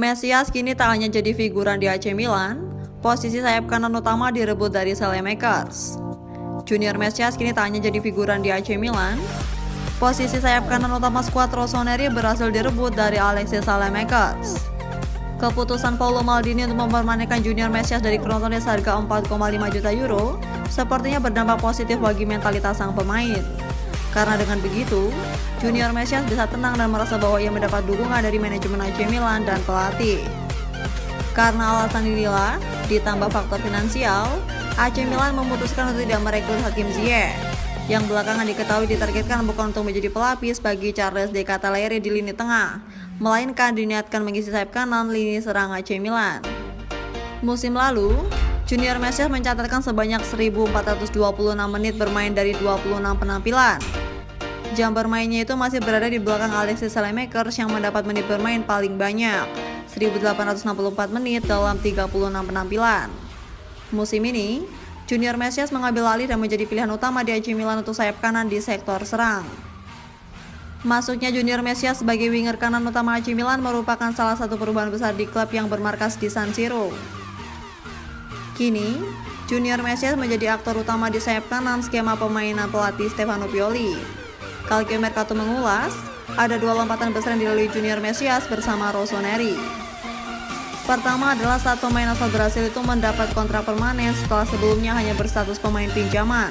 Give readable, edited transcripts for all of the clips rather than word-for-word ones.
Mesias kini tak hanya jadi figuran di AC Milan, posisi sayap kanan utama direbut dari Saelemaekers. Junior Mesias kini tak hanya jadi figuran di AC Milan, posisi sayap kanan utama skuad Rossoneri berhasil direbut dari Alexis Saelemaekers. Keputusan Paolo Maldini untuk mempermanenkan Junior Mesias dari Crotone seharga 4,5 juta euro sepertinya berdampak positif bagi mentalitas sang pemain. Karena dengan begitu, Junior Mesias bisa tenang dan merasa bahwa ia mendapat dukungan dari manajemen AC Milan dan pelatih. Karena alasan inilah, ditambah faktor finansial, AC Milan memutuskan untuk tidak merekrut Hakim Ziyech, yang belakangan diketahui ditargetkan bukan untuk menjadi pelapis bagi Charles De Ketelaere di lini tengah, melainkan diniatkan mengisi sayap kanan lini serang AC Milan. Musim lalu, Junior Mesias mencatatkan sebanyak 1.426 menit bermain dari 26 penampilan. Jam bermainnya itu masih berada di belakang Alexis Saelemaekers yang mendapat menit bermain paling banyak, 1.864 menit dalam 36 penampilan. Musim ini, Junior Mesias mengambil alih dan menjadi pilihan utama di AC Milan untuk sayap kanan di sektor serang. Masuknya Junior Mesias sebagai winger kanan utama AC Milan merupakan salah satu perubahan besar di klub yang bermarkas di San Siro. Kini, Junior Mesias menjadi aktor utama di sayap kanan skema pemainan pelatih Stefano Pioli. Calcio Mercato mengulas, ada dua lompatan besar yang dilalui Junior Mesias bersama Rossoneri. Pertama adalah saat pemain asal Brasil itu mendapat kontrak permanen setelah sebelumnya hanya berstatus pemain pinjaman.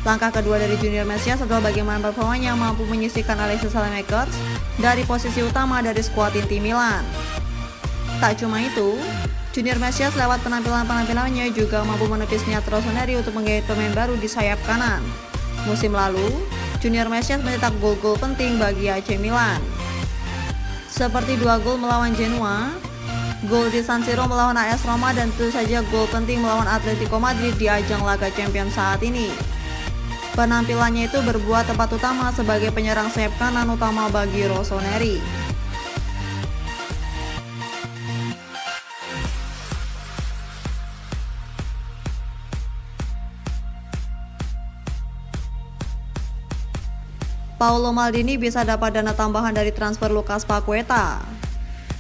Langkah kedua dari Junior Mesias adalah bagaimana performanya mampu menyisihkan Alexis Saelemaekers dari posisi utama dari skuad inti Milan. Tak cuma itu, Junior Mesias lewat penampilan-penampilannya juga mampu menepis niat Rossoneri untuk menggait pemain baru di sayap kanan. Musim lalu, Junior Mesias mencetak gol-gol penting bagi AC Milan. Seperti 2 gol melawan Genoa, gol di San Siro melawan AS Roma, dan tentu saja gol penting melawan Atletico Madrid di ajang Laga Champions saat ini. Penampilannya itu berbuah tempat utama sebagai penyerang sayap kanan utama bagi Rossoneri. Paolo Maldini bisa dapat dana tambahan dari transfer Lucas Paqueta.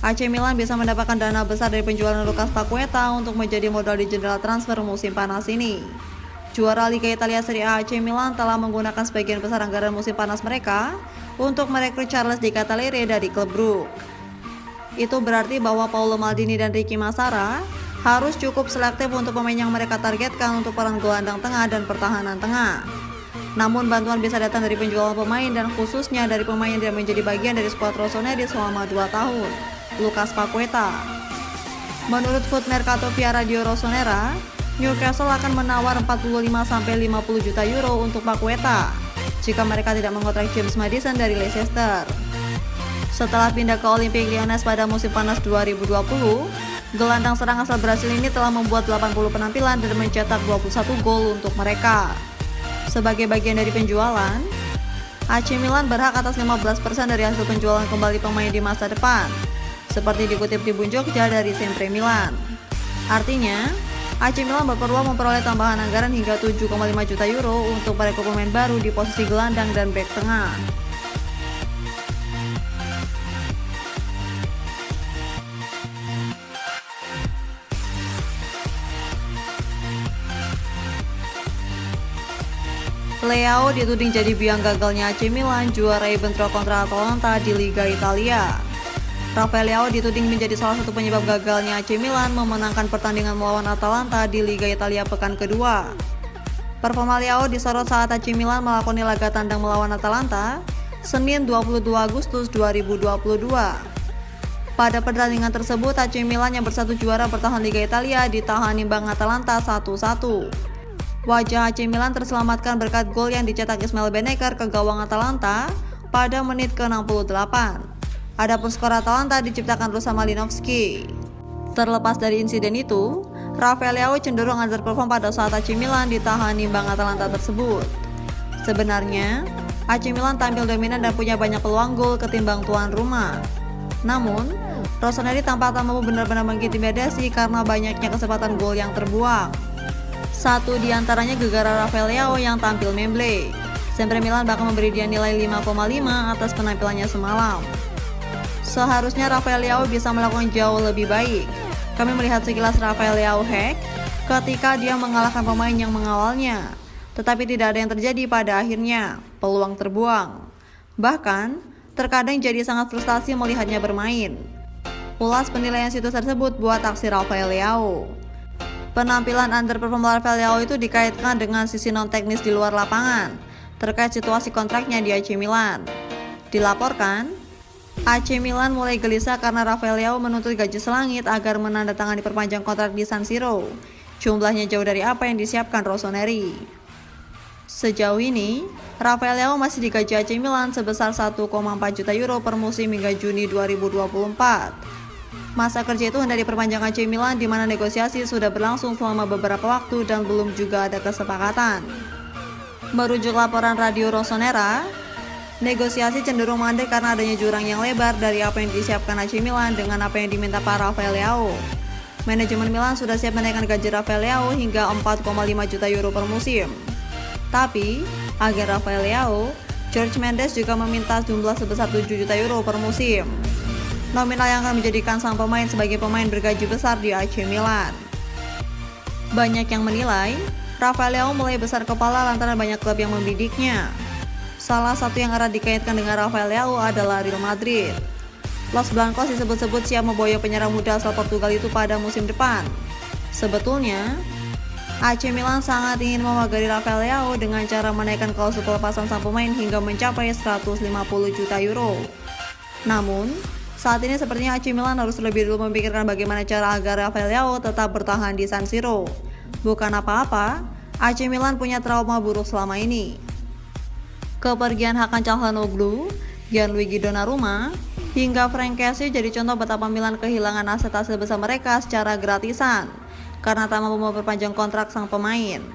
AC Milan bisa mendapatkan dana besar dari penjualan Lucas Paqueta untuk menjadi modal di jendela transfer musim panas ini. Juara Liga Italia Serie A AC Milan telah menggunakan sebagian besar anggaran musim panas mereka untuk merekrut Charles De Ketelaere dari klub Brugge. Itu berarti bahwa Paolo Maldini dan Ricky Massara harus cukup selektif untuk pemain yang mereka targetkan untuk peran gelandang tengah dan pertahanan tengah. Namun bantuan bisa datang dari penjualan pemain dan khususnya dari pemain yang tidak menjadi bagian dari skuad Rossoneri selama 2 tahun, Lucas Paqueta. Menurut Foot Mercato via Radio Rossonera, Newcastle akan menawar 45-50 juta euro untuk Paqueta jika mereka tidak mengontrak James Maddison dari Leicester. Setelah pindah ke Olympique Lyonnais pada musim panas 2020, gelandang serang asal Brasil ini telah membuat 80 penampilan dan mencetak 21 gol untuk mereka. Sebagai bagian dari penjualan, AC Milan berhak atas 15% dari hasil penjualan kembali pemain di masa depan, seperti dikutip di Bun Jogja dari Sempre Milan. Artinya, AC Milan berpeluang memperoleh tambahan anggaran hingga 7,5 juta euro untuk merekrut pemain baru di posisi gelandang dan bek tengah. Leao dituding jadi biang gagalnya AC Milan juarai bentrok kontra Atalanta di Liga Italia. Rafael Leao dituding menjadi salah satu penyebab gagalnya AC Milan memenangkan pertandingan melawan Atalanta di Liga Italia pekan kedua. Performa Leao disorot saat AC Milan melakoni laga tandang melawan Atalanta Senin 22 Agustus 2022. Pada pertandingan tersebut, AC Milan yang bersatu juara bertahan Liga Italia ditahan imbang Atalanta 1-1. Wajah AC Milan terselamatkan berkat gol yang dicetak Ismail Beneker ke gawang Atalanta pada menit ke-68. Adapun skor Atalanta diciptakan Dusan Malinovskyi. Terlepas dari insiden itu, Rafael Leao cenderung underperform pada saat AC Milan ditahan imbang Atalanta tersebut. Sebenarnya, AC Milan tampil dominan dan punya banyak peluang gol ketimbang tuan rumah. Namun, Rossoneri tampak tak mampu benar-benar mengintimidasi karena banyaknya kesempatan gol yang terbuang. Satu di antaranya gegara Rafael Leao yang tampil memble. Sempre Milan bakal memberi dia nilai 5,5 atas penampilannya semalam. Seharusnya Rafael Leao bisa melakukan jauh lebih baik. Kami melihat sekilas Rafael Leao hack ketika dia mengalahkan pemain yang mengawalnya, tetapi tidak ada yang terjadi pada akhirnya, peluang terbuang. Bahkan, terkadang jadi sangat frustasi melihatnya bermain. Ulas penilaian situs tersebut buat aksi Rafael Leao. Penampilan underperform Rafael Leao itu dikaitkan dengan sisi non-teknis di luar lapangan terkait situasi kontraknya di AC Milan. Dilaporkan, AC Milan mulai gelisah karena Rafael Leao menuntut gaji selangit agar menandatangani perpanjang kontrak di San Siro. Jumlahnya jauh dari apa yang disiapkan Rossoneri. Sejauh ini, Rafael Leao masih digaji AC Milan sebesar 1,4 juta euro per musim hingga Juni 2024. Masa kerja itu hendak diperpanjang AC Milan di mana negosiasi sudah berlangsung selama beberapa waktu dan belum juga ada kesepakatan. Merujuk laporan Radio Rossonera, negosiasi cenderung mandek karena adanya jurang yang lebar dari apa yang disiapkan AC Milan dengan apa yang diminta Pak Rafael Leao. Manajemen Milan sudah siap menaikkan gaji Rafael Leao hingga 4,5 juta euro per musim. Tapi, agen Rafael Leao, Jorge Mendes juga meminta jumlah sebesar 7 juta euro per musim. Nominal yang akan menjadikan sang pemain sebagai pemain bergaji besar di AC Milan. Banyak yang menilai, Rafael Leao mulai besar kepala lantaran banyak klub yang membidiknya. Salah satu yang erat dikaitkan dengan Rafael Leao adalah Real Madrid. Los Blancos disebut-sebut siap memboyong penyerang muda asal Portugal itu pada musim depan. Sebetulnya, AC Milan sangat ingin memagari Rafael Leao dengan cara menaikkan klausul pelepasan sang pemain hingga mencapai 150 juta euro. Namun, saat ini sepertinya AC Milan harus lebih dulu memikirkan bagaimana cara agar Rafael Leao tetap bertahan di San Siro. Bukan apa-apa, AC Milan punya trauma buruk selama ini. Kepergian Hakan Çalhanoğlu, Gianluigi Donnarumma, hingga Frank Kessie jadi contoh betapa Milan kehilangan aset-aset besar mereka secara gratisan karena tak mampu memperpanjang kontrak sang pemain.